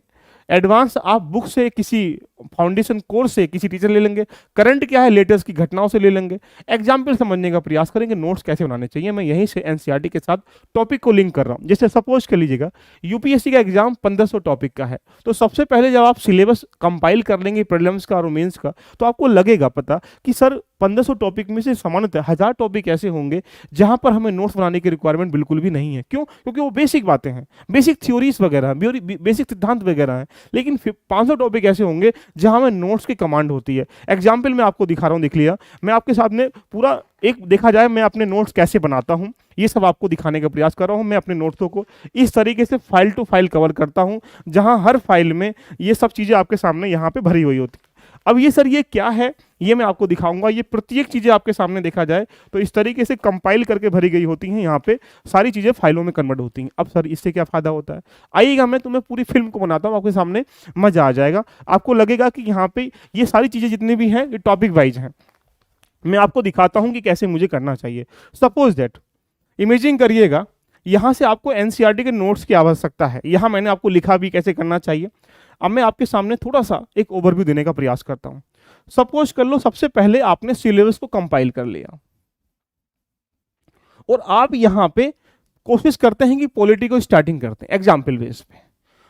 एडवांस आप बुक से, किसी फाउंडेशन कोर्स से, किसी टीचर ले लेंगे, करंट क्या है लेटेस्ट की घटनाओं से ले लेंगे। एग्जाम्पल समझने का प्रयास करेंगे, नोट्स कैसे बनाने चाहिए। मैं यहीं से एनसीईआरटी के साथ टॉपिक को लिंक कर रहा हूं। जैसे सपोज कर लीजिएगा यूपीएससी का एग्जाम 1500 टॉपिक का है, तो सबसे पहले जब आप सिलेबस कंपाइल कर लेंगे प्रीलिम्स का और मेंस का, तो आपको लगेगा पता कि सर 1500 टॉपिक में से सामान्यतः 1000 टॉपिक ऐसे होंगे जहां पर हमें नोट्स बनाने की रिक्वायरमेंट बिल्कुल भी नहीं है। क्यों? क्योंकि वो बेसिक बातें हैं, बेसिक थ्योरीज वगैरह, बेसिक सिद्धांत वगैरह हैं। लेकिन 500 टॉपिक ऐसे होंगे जहां में नोट्स की कमांड होती है। एग्जाम्पल मैं आपको दिखा रहा हूं, देख लिया, मैं आपके सामने पूरा एक देखा जाए मैं अपने नोट्स कैसे बनाता हूं, ये सब आपको दिखाने का प्रयास कर रहा हूं। मैं अपने नोट्सों को इस तरीके से फाइल टू फाइल कवर करता हूं, जहां हर फाइल में ये सब चीजें आपके सामने यहाँ पे भरी हुई होती है। अब ये सर ये क्या है, ये मैं आपको दिखाऊंगा। ये प्रत्येक चीजें आपके सामने देखा जाए तो इस तरीके से कंपाइल करके भरी गई होती हैं, यहाँ पे सारी चीजें फाइलों में कन्वर्ट होती हैं। अब सर इससे क्या फायदा होता है, आइएगा मैं तुम्हें पूरी फिल्म को बनाता हूँ आपके सामने, मजा आ जाएगा। आपको लगेगा कि यहाँ पे ये सारी चीजें जितनी भी हैं ये टॉपिक वाइज हैं। मैं आपको दिखाता हूँ कि कैसे मुझे करना चाहिए। सपोज दैट, इमेजिन करिएगा यहाँ से आपको एनसीईआरटी के नोट्स की आवश्यकता है। यहाँ मैंने आपको लिखा भी कैसे करना चाहिए। अब मैं आपके सामने थोड़ा सा एक ओवरव्यू देने का प्रयास करता हूं। सपोज कर लो सबसे पहले आपने सिलेबस को कंपाइल कर लिया, और आप यहां पे कोशिश करते हैं कि पॉलिटी को स्टार्टिंग करते हैं एग्जाम्पल बेस पे।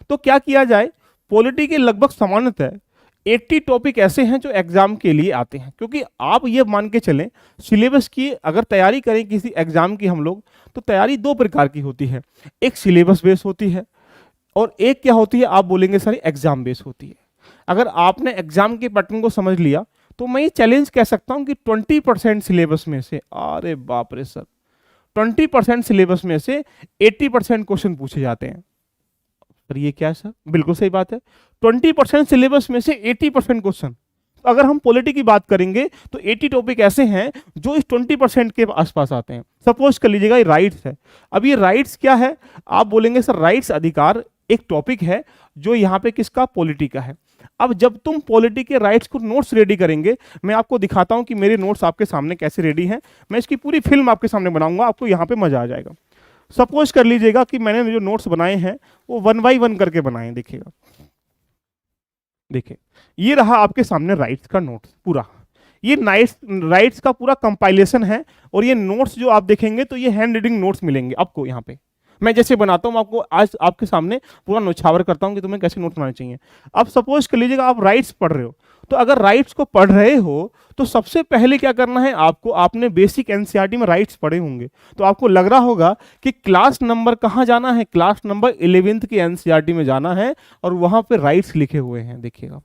तो क्या किया जाए, पॉलिटी के लगभग सामान्यतः 80 टॉपिक ऐसे हैं जो एग्जाम के लिए आते हैं। क्योंकि आप ये मान के चलें सिलेबस की अगर तैयारी करें किसी एग्जाम की हम लोग, तो तैयारी 2 प्रकार की होती है। एक सिलेबस बेस होती है, और एक क्या होती है, आप बोलेंगे सर एग्जाम बेस होती है। अगर आपने एग्जाम के पैटर्न को समझ लिया तो मैं ये चैलेंज कह सकता हूं कि 20% सिलेबस में से, अरे बाप रे सर, 20% सिलेबस में से 80% क्वेश्चन पूछे जाते हैं। पर ये क्या है सर? बिल्कुल सही बात है, 20% सिलेबस में से 80% क्वेश्चन। अगर हम पॉलिटी की बात करेंगे तो 80 टॉपिक ऐसे हैं जो इस 20% के आसपास आते हैं। सपोज कर लीजिएगा ये राइट्स है। अब ये राइट्स क्या है? आप बोलेंगे सर राइट्स अधिकार एक टॉपिक है जो यहाँ पे किसका? पॉलिटी का है। अब जब तुम पॉलिटी के राइट्स को नोट्स रेडी करेंगे, मैं आपको दिखाता हूं कि मेरे नोट्स आपके सामने कैसे रेडी हैं। मैं इसकी पूरी फिल्म आपके सामने बनाऊंगा, आपको यहाँ पे मजा आ जाएगा। सपोज कर लीजिएगा कि मैंने जो नोट्स बनाए हैं वो 1 बाई 1 करके बनाए हैं। देखिएगा, देखिए ये रहा आपके सामने राइट्स का नोट्स पूरा। ये राइट्स का पूरा कंपाइलेशन है, और ये नोट्स जो आप देखेंगे तो ये हैंड रीडिंग नोट्स मिलेंगे आपको यहाँ पे। मैं जैसे बनाता हूँ आपको आज आपके सामने पूरा नौछावर करता हूँ कि तुम्हें कैसे नोट्स बनाने चाहिए। अब सपोज कर लीजिएगा आप राइट्स पढ़ रहे हो, तो अगर राइट्स को पढ़ रहे हो तो सबसे पहले क्या करना है आपको, आपने बेसिक एनसीईआरटी में राइट्स पढ़े होंगे तो आपको लग रहा होगा कि क्लास नंबर कहाँ जाना है, क्लास नंबर 11th के एनसीईआरटी में जाना है और वहां पे राइट्स लिखे हुए हैं। देखिएगा,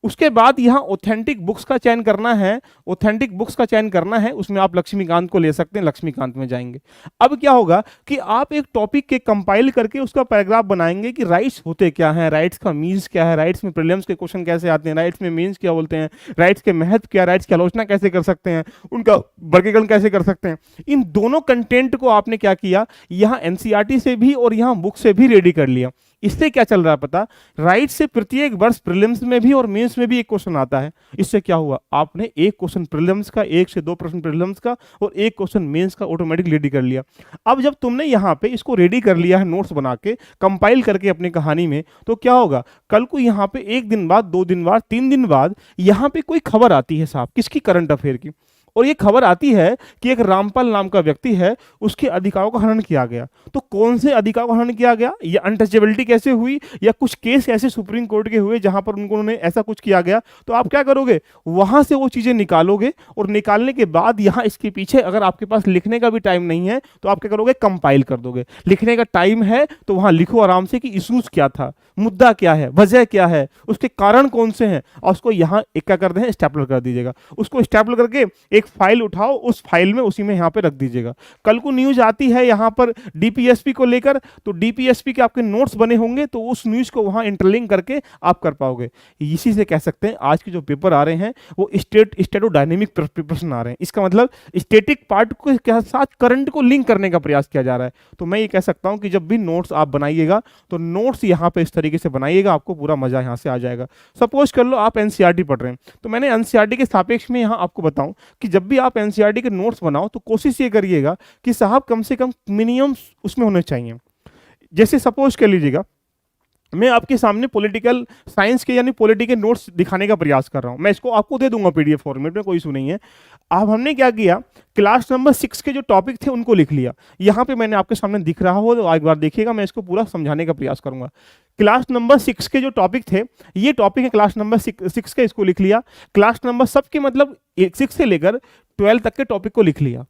उसके बाद यहाँ ऑथेंटिक बुक्स का चयन करना है। ऑथेंटिक बुक्स का चयन करना है, उसमें आप लक्ष्मीकांत को ले सकते हैं, लक्ष्मीकांत में जाएंगे। अब क्या होगा कि आप एक टॉपिक के कंपाइल करके उसका पैराग्राफ बनाएंगे कि राइट्स होते क्या हैं, राइट्स का मीन्स क्या है, राइट्स में प्रीलिम्स के क्वेश्चन कैसे आते हैं, राइट्स में मीन्स क्या बोलते हैं, राइट्स के महत्व क्या, राइट्स की आलोचना कैसे कर सकते हैं, उनका वर्गीकरण कैसे कर सकते हैं। इन दोनों कंटेंट को आपने क्या किया, यहाँ एनसीईआरटी से भी और यहाँ बुक से भी रेडी कर लिया। इससे क्या चल रहा है पता, राइट से प्रत्येक वर्ष प्रीलिम्स में भी और मेंस में भी एक क्वेश्चन आता है। इससे क्या हुआ, आपने एक क्वेश्चन प्रीलिम्स का, 1 से 2 प्रश्न प्रीलिम्स का और एक क्वेश्चन मेंस का ऑटोमेटिक रेडी कर लिया। अब जब तुमने यहाँ पे इसको रेडी कर लिया है नोट्स बना के, कंपाइल करके अपनी कहानी में, तो क्या होगा, कल को यहाँ पे 1 दिन बाद, 2 दिन बाद, 3 दिन बाद यहाँ पे कोई खबर आती है साहब, किसकी? करंट अफेयर की। और ये खबर आती है कि एक रामपाल नाम का व्यक्ति है, उसके अधिकारों का हनन किया गया। तो कौन से अधिकारों का हनन किया गया, या अनटचेबिलिटी कैसे हुई, या कुछ केस ऐसे सुप्रीम कोर्ट के हुए जहां पर उन्होंने ऐसा कुछ किया गया, तो आप क्या करोगे, वहां से वो चीजें निकालोगे। और निकालने के बाद यहाँ इसके पीछे अगर आपके पास लिखने का भी टाइम नहीं है तो आप क्या करोगे, कंपाइल कर दोगे। लिखने का टाइम है तो वहां लिखो आराम से कि इशूज क्या था, मुद्दा क्या है, वजह क्या है, उसके कारण कौन से हैं, और उसको यहाँ एक क्या कर दें, स्टेपलर कर दीजिएगा। उसको स्टेपलर करके एक फाइल उठाओ, उस फाइल में उसी में यहाँ पे रख दीजिएगा। कल को न्यूज आती है यहाँ पर डीपीएसपी को लेकर, तो डीपीएसपी के आपके नोट्स बने होंगे तो उस न्यूज को वहां इंटरलिंक करके आप कर पाओगे। इसी से कह सकते हैं आज के जो पेपर आ रहे हैं वो स्टेटोडायनेमिक प्रश्न आ रहे हैं। इसका मतलब स्टैटिक पार्ट के साथ करंट को लिंक करने का प्रयास किया जा रहा है। तो मैं ये कह सकता हूं कि जब भी नोट्स आप बनाइएगा तो नोट्स यहाँ पे इस तरीके से बनाइएगा, आपको पूरा मजा यहाँ से आ जाएगा। सपोज कर लो आप एनसीईआरटी पढ़ रहे हैं, तो मैंने एनसीईआरटी के सापेक्ष में यहाँ आपको बताऊं कि जब भी आप एनसीईआरटी के नोट्स बनाओ तो कोशिश ये करिएगा कि साहब कम से कम मिनिमम उसमें होने चाहिए। जैसे सपोज कर लीजिएगा मैं आपके सामने पॉलिटिकल साइंस के यानी पॉलिटी के नोट्स दिखाने का प्रयास कर रहा हूं, मैं इसको आपको दे दूंगा पीडीएफ फॉर्मेट में, कोई इशू नहीं है। अब हमने क्या किया, क्लास नंबर 6 के जो टॉपिक थे उनको लिख लिया। यहाँ पे मैंने आपके सामने दिख रहा हो तो एक बार देखिएगा, मैं इसको पूरा समझाने का प्रयास करूंगा। क्लास नंबर 6 के जो टॉपिक थे, ये टॉपिक है क्लास नंबर 6 के, इसको लिख लिया। क्लास नंबर सबके मतलब 6 से लेकर 12 तक के टॉपिक को लिख लिया।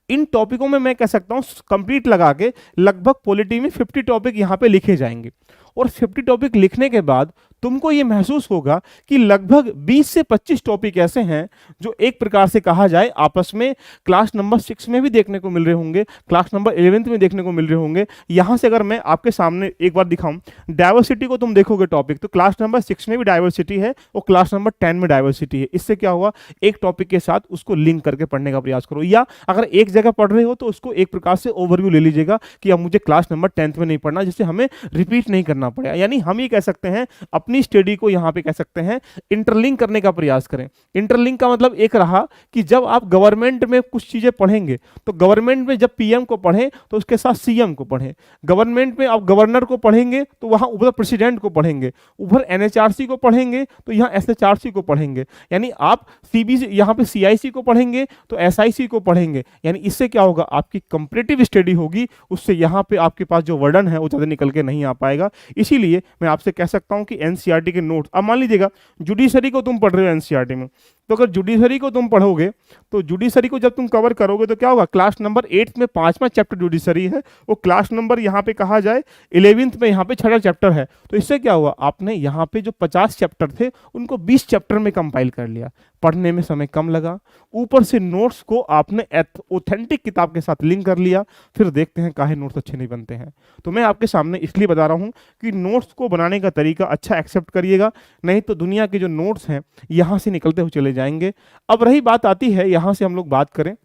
इन टॉपिकों में मैं कह सकता हूं कंप्लीट लगा के लगभग पॉलिटी में 50 टॉपिक यहाँ पे लिखे जाएंगे। और 50 टॉपिक लिखने के बाद तुमको ये महसूस होगा कि लगभग 20 से 25 टॉपिक ऐसे हैं जो एक प्रकार से कहा जाए आपस में क्लास नंबर 6 में भी देखने को मिल रहे होंगे, क्लास नंबर 11th में देखने को मिल रहे होंगे। यहां से अगर मैं आपके सामने एक बार दिखाऊं, डाइवर्सिटी को तुम देखोगे टॉपिक, तो क्लास नंबर 6 में भी डाइवर्सिटी है और क्लास नंबर 10 में डाइवर्सिटी है। इससे क्या हुआ, एक टॉपिक के साथ उसको लिंक करके पढ़ने का प्रयास करो, या अगर एक जगह पढ़ रहे हो तो उसको एक प्रकार से ओवरव्यू ले लीजिएगा कि अब मुझे क्लास नंबर 10th में नहीं पढ़ना, जिससे हमें रिपीट नहीं करना पड़ेगा। यानी हम ये कह सकते हैं अपनी स्टडी को यहाँ पे कह सकते हैं इंटरलिंक करने का प्रयास करें। इंटरलिंक का मतलब एक रहा कि जब आप गवर्नमेंट में कुछ चीजें पढ़ेंगे तो गवर्नमेंट में जब पीएम को पढ़ें तो उसके साथ सीएम को पढ़ें, गवर्नमेंट में आप गवर्नर को पढ़ेंगे तो वहां उधर प्रेसिडेंट को पढ़ेंगे, उधर एनएचआरसी को पढ़ेंगे तो यहाँ एसएचआरसी को पढ़ेंगे। यानी आप सीबीसी यहाँ पे सीआईसी को पढ़ेंगे तो एसआईसी को पढ़ेंगे। यानी इससे क्या होगा, आपकी कंपैरेटिव स्टडी होगी, उससे यहाँ पे आपके पास जो वर्डन है वो ज्यादा निकल के नहीं आ पाएगा। इसीलिए मैं आपसे कह सकता हूं कि एनसीईआरटी के नोट्स, अब मान लीजिएगा जुडिशरी को तुम पढ़ रहे हो एनसीईआरटी में, तो अगर जुडिशरी को तुम पढ़ोगे तो जुडिशरी को जब तुम कवर करोगे तो क्या होगा, क्लास नंबर 8 में 5वां चैप्टर जुडिशरी है, वो क्लास नंबर यहाँ पे कहा जाए 11th में यहाँ पे 6वां चैप्टर है। तो इससे क्या हुआ, आपने यहाँ पे जो 50 चैप्टर थे उनको 20 चैप्टर में कंपाइल कर लिया, पढ़ने में समय कम लगा, ऊपर से नोट्स को आपने ऑथेंटिक किताब के साथ लिंक कर लिया। फिर देखते हैं काहे नोट्स अच्छे नहीं बनते हैं। तो मैं आपके सामने इसलिए बता रहा हूँ कि नोट्स को बनाने का तरीका अच्छा एक्सेप्ट करिएगा, नहीं तो दुनिया के जो नोट्स हैं यहाँ से निकलते हुए चले जाएंगे। अब रही बात आती है, यहाँ से हम लोग बात करें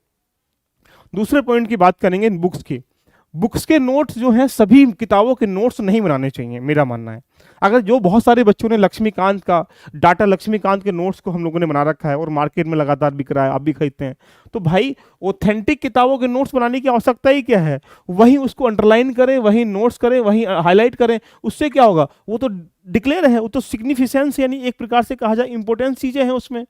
दूसरे पॉइंट की, बात करेंगे बुक्स की। बुक्स के नोट्स जो हैं, सभी किताबों के नोट्स नहीं बनाने चाहिए, मेरा मानना है। अगर जो बहुत सारे बच्चों ने लक्ष्मीकांत का, डाटा लक्ष्मीकांत के नोट्स को हम लोगों ने बना रखा है और मार्केट में लगातार बिक रहा है, आप भी खरीदते हैं, तो भाई ऑथेंटिक किताबों के नोट्स बनाने की आवश्यकता ही क्या है, वहीं उसको अंडरलाइन करें, वहीं नोट्स करें, वहीं हाईलाइट करें। उससे क्या होगा, वो तो डिक्लेयर है, वो तो सिग्निफिकेंस यानी एक प्रकार से कहा जाए इंपॉर्टेंट चीजें हैं उसमें,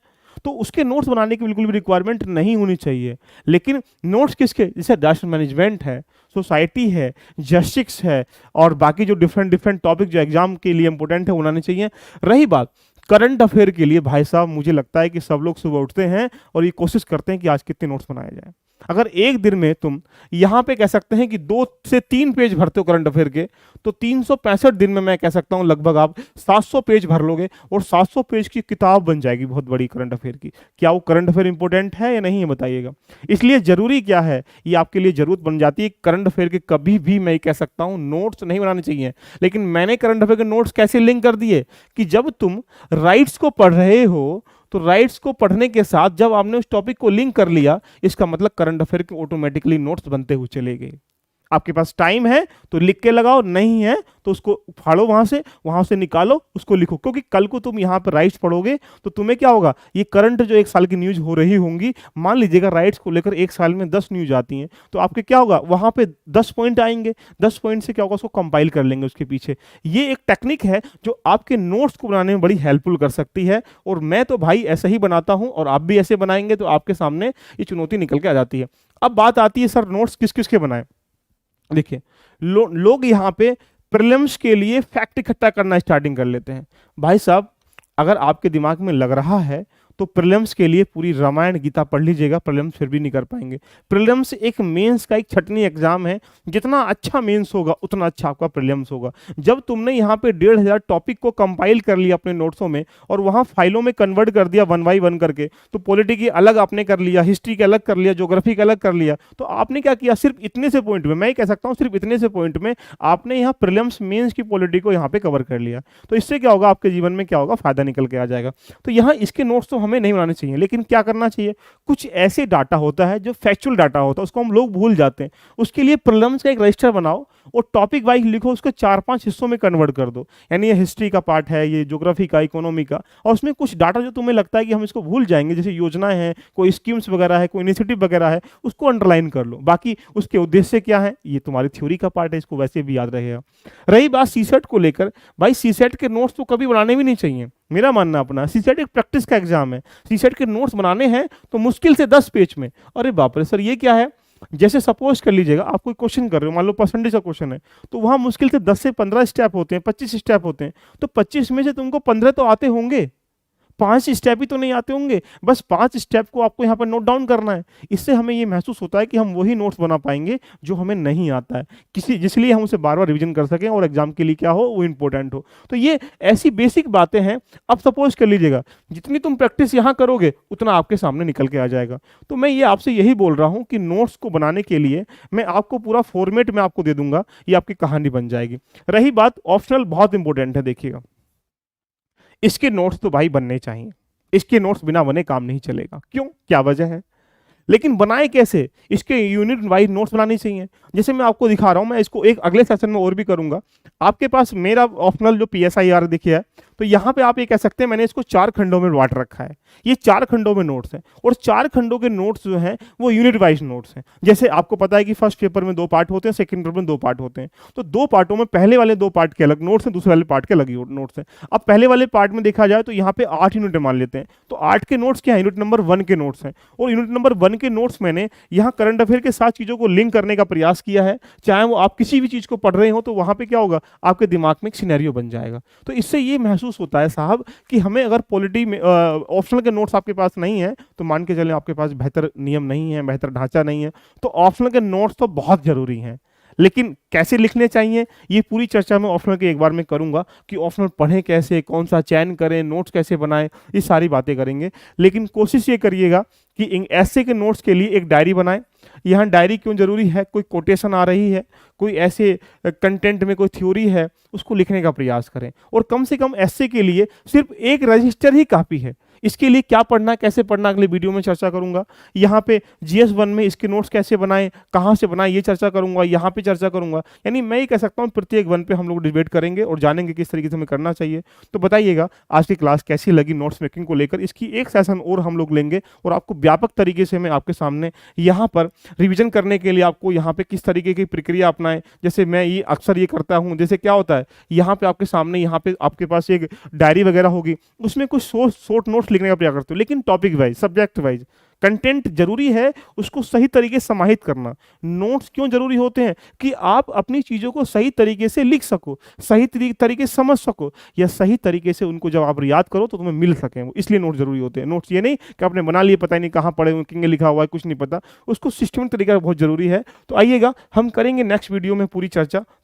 तो उसके नोट्स बनाने की बिल्कुल भी रिक्वायरमेंट नहीं होनी चाहिए। लेकिन नोट्स किसके, जैसे राष्ट्र मैनेजमेंट है, सोसाइटी है, जस्टिस है, और बाकी जो डिफरेंट डिफरेंट टॉपिक जो एग्जाम के लिए इंपॉर्टेंट है बनाने चाहिए। रही बात करंट अफेयर के लिए, भाई साहब मुझे लगता है कि सब लोग सुबह उठते हैं और ये कोशिश करते हैं कि आज कितने नोट्स बनाए जाए। अगर एक दिन में तुम यहाँ पे कह सकते हैं कि 2 से 3 पेज भरते हो करंट अफेयर के, तो 365 दिन में मैं कह सकता हूँ लगभग आप 700 पेज भर लोगे और 700 पेज की किताब बन जाएगी बहुत बड़ी करंट अफेयर की। क्या वो करंट अफेयर इंपॉर्टेंट है या नहीं है, बताइएगा। इसलिए जरूरी क्या है, ये आपके लिए जरूरत बन जाती है। करंट अफेयर के कभी भी मैं कह सकता हूँ नोट्स नहीं बनाने चाहिए। लेकिन मैंने करंट अफेयर के नोट्स कैसे लिंक कर दिए कि जब तुम राइट्स को पढ़ रहे हो तो राइट्स को पढ़ने के साथ जब आपने उस टॉपिक को लिंक कर लिया, इसका मतलब करंट अफेयर के ऑटोमेटिकली नोट्स बनते हुए चले गए। आपके पास टाइम है तो लिख के लगाओ, नहीं है तो उसको फाड़ो, वहां से निकालो, उसको लिखो। क्योंकि कल को तुम यहाँ पर राइट्स पढ़ोगे तो तुम्हें क्या होगा, ये करंट जो 1 साल की न्यूज हो रही होंगी, मान लीजिएगा राइट्स को लेकर 1 साल में 10 न्यूज आती हैं, तो आपके क्या होगा, वहां पे 10 पॉइंट आएंगे, 10 पॉइंट से क्या होगा, उसको कंपाइल कर लेंगे उसके पीछे। ये एक टेक्निक है जो आपके नोट्स को बनाने में बड़ी हेल्पफुल कर सकती है। और मैं तो भाई ऐसे ही बनाता हूं, और आप भी ऐसे बनाएंगे तो आपके सामने ये चुनौती निकल के आ जाती है। अब बात आती है सर नोट्स किस किस के बनाए। देखिए लोग यहाँ पे प्रीलिम्स के लिए फैक्ट इकट्ठा करना स्टार्टिंग कर लेते हैं। भाई साहब अगर आपके दिमाग में लग रहा है तो प्रीलिम्स के लिए पूरी रामायण गीता पढ़ लीजिएगा, प्रीलिम्स फिर भी नहीं कर पाएंगे। प्रीलिम्स एक मेंस का एक छटनी एग्जाम है, जितना अच्छा मेंस होगा उतना अच्छा आपका प्रीलिम्स होगा। जब तुमने यहाँ पे 1500 टॉपिक को कंपाइल कर लिया अपने नोट्सों में और वहाँ फाइलों में कन्वर्ट कर दिया 1 बाई 1 करके, तो पॉलिटी की अलग आपने कर लिया, हिस्ट्री के अलग कर लिया, ज्योग्राफी का अलग कर लिया, तो आपने क्या किया, सिर्फ इतने से पॉइंट में, मैं कह सकता हूँ सिर्फ इतने से पॉइंट में आपने यहाँ प्रीलिम्स मेंस की पॉलिटी को यहाँ पे कवर कर लिया। तो इससे क्या होगा, आपके जीवन में क्या होगा, फायदा निकल के आ जाएगा। तो यहाँ इसके नोट्स तो हमें नहीं बनाने चाहिए, लेकिन क्या करना चाहिए, कुछ ऐसे डाटा होता है जो फैक्चुअल डाटा होता है, उसको हम लोग भूल जाते हैं। उसके लिए प्रीलिम्स का एक रजिस्टर बनाओ और टॉपिक वाइज लिखो, उसको 4-5 हिस्सों में कन्वर्ट कर दो। यानी ये हिस्ट्री का पार्ट है, ये ज्योग्राफी का, इकोनॉमी का, और उसमें कुछ डाटा जो तुम्हें लगता है कि हम इसको भूल जाएंगे, जैसे योजनाएं हैं, कोई स्कीम्स वगैरह है, कोई इनिशिएटिव वगैरह है, उसको अंडरलाइन कर लो। बाकी उसके उद्देश्य क्या है, ये तुम्हारी थ्योरी का पार्ट है, इसको वैसे भी याद रहेगा। रही बात सीसेट को लेकर, भाई सीसेट के नोट्स तो कभी बनाने भी नहीं चाहिए, मेरा मानना अपना। सीसेट एक प्रैक्टिस का एग्जाम है, सीसेट के नोट्स बनाने हैं तो मुश्किल से 10 पेज में। अरे बाप रे सर ये क्या है, जैसे सपोज कर लीजिएगा आप कोई क्वेश्चन कर रहे हो, मान लो परसेंटेज का क्वेश्चन है, तो वहां मुश्किल से 10 से 15 स्टेप होते हैं, 25 स्टेप होते हैं, तो 25 में से तुमको 15 तो आते होंगे, 5 स्टेप ही तो नहीं आते होंगे। बस 5 स्टेप को आपको यहाँ पर नोट डाउन करना है। इससे हमें ये महसूस होता है कि हम वही नोट्स बना पाएंगे जो हमें नहीं आता है, जिसलिए हम उसे बार बार रिवीजन कर सकें और एग्जाम के लिए क्या हो, वो इंपॉर्टेंट हो। तो ये ऐसी बेसिक बातें हैं। अब सपोज कर लीजिएगा जितनी तुम प्रैक्टिस यहाँ करोगे उतना आपके सामने निकल के आ जाएगा। तो मैं ये आपसे यही बोल रहा हूँ कि नोट्स को बनाने के लिए मैं आपको पूरा फॉर्मेट में आपको दे दूंगा, ये आपकी कहानी बन जाएगी। रही बात ऑप्शनल, बहुत इंपॉर्टेंट है। देखिएगा इसके नोट्स तो भाई बनने चाहिए, इसके नोट्स बिना बने काम नहीं चलेगा। क्यों, क्या वजह है, लेकिन बनाए कैसे, इसके यूनिट वाइज नोट्स बनाने चाहिए। जैसे मैं आपको दिखा रहा हूं, मैं इसको एक अगले सेशन में और भी करूंगा। आपके पास मेरा ऑप्शनल जो PSIR देखिए है, तो यहाँ पे आप ये कह सकते हैं मैंने इसको 4 खंडों में बांट रखा है। ये 4 खंडों में नोट्स हैं और 4 खंडों के नोट्स जो हैं वो यूनिट वाइज नोट्स हैं। जैसे आपको पता है कि फर्स्ट पेपर में 2 पार्ट होते हैं, सेकंड पेपर में 2 पार्ट होते हैं। तो 2 पार्टों में पहले वाले 2 पार्ट के अलग नोट्स हैं, दूसरे वाले पार्ट के अलग नोट्स हैं। अब पहले वाले पार्ट में देखा जाए तो यहाँ पे 8 यूनिट मान लेते हैं, तो 8 के नोट्स क्या है, यूनिट नंबर 1 के नोट्स हैं। और यूनिट नंबर 1 के नोट्स मैंने यहाँ करंट अफेयर के साथ चीज़ों को लिंक करने का प्रयास किया है। चाहे वो आप किसी भी चीज़ को पढ़ रहे हो तो वहाँ पे क्या होगा, आपके दिमाग में एक सिनेरियो बन जाएगा। तो इससे ये महसूस होता है साहब कि हमें अगर पॉलिटी में ऑप्शनल के नोट्स आपके पास नहीं है तो मान के चलें आपके पास बेहतर नियम नहीं है, बेहतर ढांचा नहीं है, तो ऑप्शनल के नोट्स तो बहुत ज़रूरी हैं। लेकिन कैसे लिखने चाहिए ये पूरी चर्चा मैं ऑप्शनल के एक बार में करूंगा कि ऑप्शनल पढ़ें कैसे, कौन सा चयन करें, नोट्स कैसे बनाएं, ये सारी बातें करेंगे। लेकिन कोशिश ये करिएगा कि ऐसे के नोट्स के लिए एक डायरी बनाएं। यहाँ डायरी क्यों जरूरी है, कोई कोटेशन आ रही है, कोई ऐसे कंटेंट में कोई थ्योरी है, उसको लिखने का प्रयास करें। और कम से कम ऐसे के लिए सिर्फ एक रजिस्टर ही काफ़ी है। इसके लिए क्या पढ़ना, कैसे पढ़ना, अगले वीडियो में चर्चा करूंगा। यहाँ पे GS1 में इसके नोट्स कैसे बनाएं, कहाँ से बनाएं, ये चर्चा करूंगा, यहाँ पे चर्चा करूंगा। यानी मैं ये कह सकता हूँ प्रत्येक वन पे हम लोग डिबेट करेंगे और जानेंगे किस तरीके से हमें करना चाहिए। तो बताइएगा आज की क्लास कैसी लगी नोट्स मेकिंग को लेकर। इसकी एक सेशन और हम लोग लेंगे और आपको व्यापक तरीके से मैं आपके सामने यहाँ पर रिविजन करने के लिए आपको यहाँ पे किस तरीके की प्रक्रिया अपनाएं। जैसे मैं ये अक्सर ये करता हूँ, जैसे क्या होता है यहाँ पे आपके सामने, यहाँ पे आपके पास एक डायरी वगैरह होगी, उसमें कुछ शॉर्ट नोट्स लिखने का प्रयास करते हो, लेकिन topic wise, subject wise. Content जरूरी है, उसको सही तरीके से समाहित करना। नोट्स क्यों जरूरी होते हैं कि आप अपनी चीजों को सही तरीके से लिख सको, सही तरीके से समझ सको, या सही तरीके से उनको जब आप याद करो तो तुम्हें मिल सके वो, इसलिए नोट जरूरी होते हैं। नोट्स ये नहीं कि आपने बना लिए, पता ही नहीं कहाँ पढ़े हुए, किंग लिखा हुआ है, कुछ नहीं पता, उसको सिस्टमेटिक तरीका बहुत जरूरी है। तो आइएगा हम करेंगे नेक्स्ट वीडियो में पूरी चर्चा।